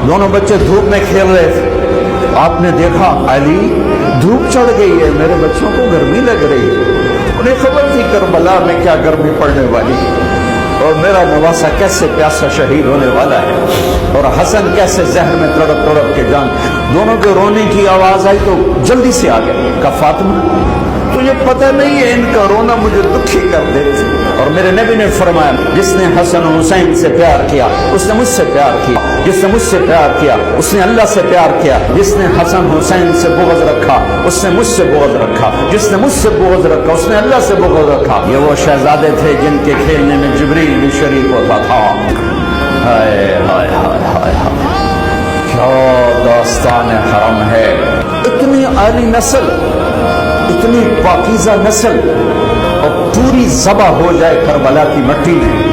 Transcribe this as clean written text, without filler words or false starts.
دونوں بچے دھوپ میں کھیل رہے تھے، آپ نے دیکھا علی دھوپ چڑھ گئی ہے، میرے بچوں کو گرمی لگ رہی ہے۔ انہیں خبر تھی کربلا میں کیا گرمی پڑنے والی ہے، اور میرا نواسا کیسے پیاسا شہید ہونے والا ہے، اور حسن کیسے زہر میں تڑپ تڑپ کے جان۔ دونوں کے رونے کی آواز آئی تو جلدی سے آ گئے، کہا فاطمہ تجھے پتہ نہیں ہے ان کا رونا مجھے دکھی کر دیتے۔ اور میرے نبی نے فرمایا جس نے حسن و حسین سے پیار کیا اس نے مجھ سے پیار کیا، جس نے مجھ سے پیار کیا اس نے اللہ سے پیار کیا، جس نے حسن حسین سے بغض رکھا اس نے مجھ سے بغض رکھا، جس نے مجھ سے بغض رکھا اس نے اللہ سے بغض رکھا۔ یہ وہ شہزادے تھے جن کے کھیلنے میں جبریل بھی شریک ہوتا تھا۔ ہائے ہائے ہائے ہائے ہائے، کیا داستان حرم ہے! اتنی عالی نسل، اتنی پاکیزہ نسل، اور پوری ذبح ہو جائے کربلا کی مٹی میں۔